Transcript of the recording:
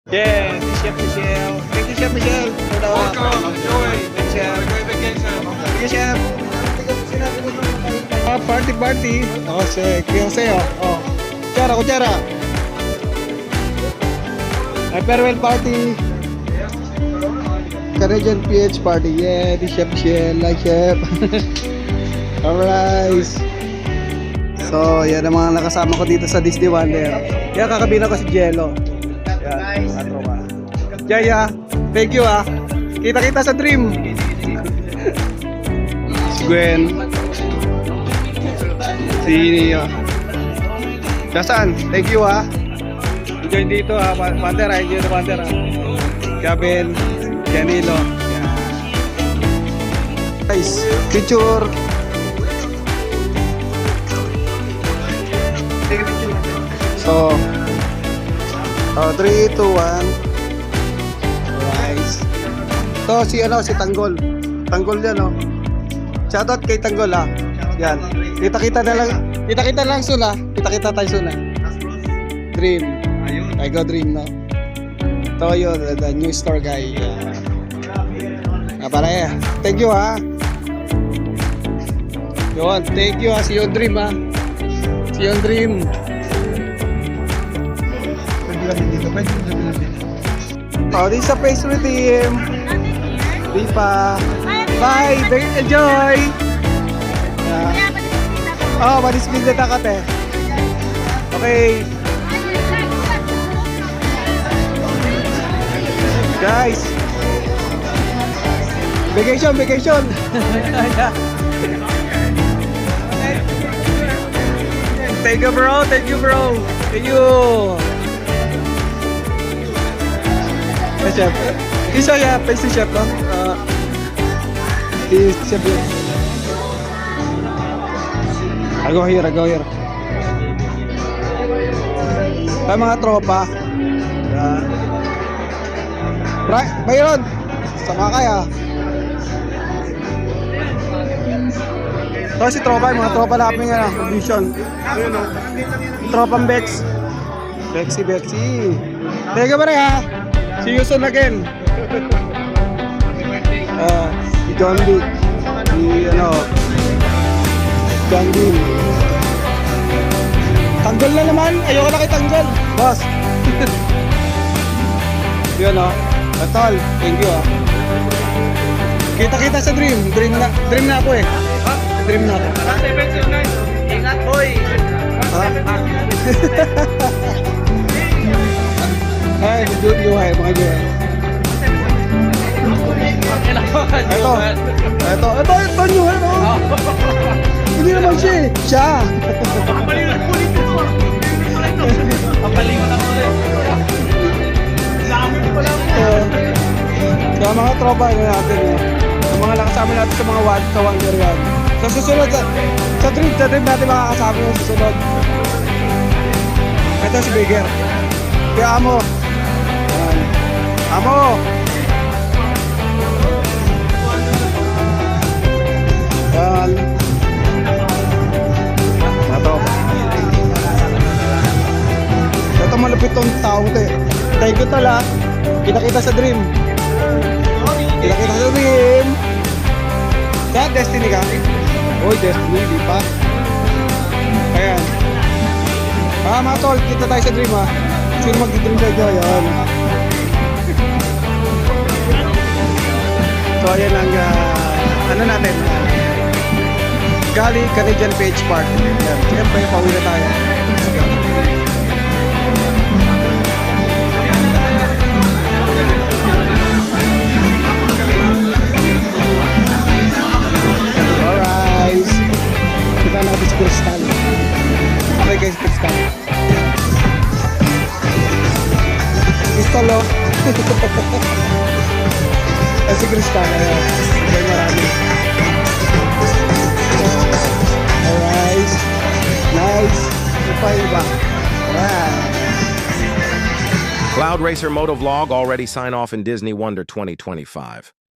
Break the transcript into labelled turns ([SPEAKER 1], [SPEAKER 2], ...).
[SPEAKER 1] Yeah, si Chef Michelle. Thank you, Chef Michelle. For the
[SPEAKER 2] Welcome, enjoy.
[SPEAKER 1] Chef.
[SPEAKER 2] Enjoy vacation.
[SPEAKER 1] Thank you, Chef. Party. Oh, sa'yo. Oh. Kutsara. Farewell party. Canadian PH party. Yeah, the Chef Michelle. Like Chef. Alright. So, yan ang mga nakasama ko dito sa Disney Wonder. Yan, kakabina ko si Jello. Yan, katropa. Jaya, thank you ah. Kita-kita sa dream. Si Gwen. Si Kasan, thank you ah. Enjoy dito ah, Pantera, enjoy the Pantera. Gabel, Janilo. Guys, picture. So, 3, 2, 1. Nice. To si Tanggol. Tanggol yan oh. Shoutout kay Tanggol ah. Yan. Kita-kita lang soon ah. Kita tayo soon ah. Dream. I go Dream no. Toyo, the new store guy. Para thank you ha. Yun, thank you ha. See you on Dream ha. See you on Dream. Oh, this is a face with him. Dipa. Bye. Enjoy. Oh, manisbig na takat eh. Okay. Guys. Vacation. Thank you, bro. Thank you. Chef. Isa ya, si Chef no? Si Chef. I go here. Ay mga tropa. Right, Byron. Sama kaya. Ito si tropa, mga tropa namin nga vision. Tropang Bex. Bexy. Teka ba rin ha? See you soon again. Si John Lee. John Lee. Tanggol na naman. Ayoko na kay Tanggol. Boss. Yun o. Tol, thank you Kita sa Dream. Dream na ako eh. Dream na ako.
[SPEAKER 2] Ingat boy.
[SPEAKER 1] Ay, juhay, mga juhay. Ito, juhay, no? Hindi naman siya eh. Siya.
[SPEAKER 2] Papalingon ako ulit. Dami ko pala mo.
[SPEAKER 1] Kaya mga tropa natin yung mga nakasama natin sa mga sa Wonder yan. Sa susunod, sa trip natin makakasama yung susunod. Ito si Bigger. Kaya Amo. Yan. Mga tropa. Ito malapit tong tao ko eh. Thank you tala. Kita sa Dream. Kita sa Dream. Sa Destiny ka? Oy, Destiny, di pa. Ayan. Mga tol, kita tayo sa Dream ha. Sino mag-dream tayo? Ayan. So ayan ang natin. Gali Canadian PH Park. Ayan. Siyempre, pauwi na tayo. Let's go. Kita natin si Crystal. Okay guys, Crystal. Crystal oh. Si Crystal. Ayan, marami. Alright. Nice. Iba. Alright.
[SPEAKER 3] Cloud Racer Motovlog already sign off in Disney Wonder 2025.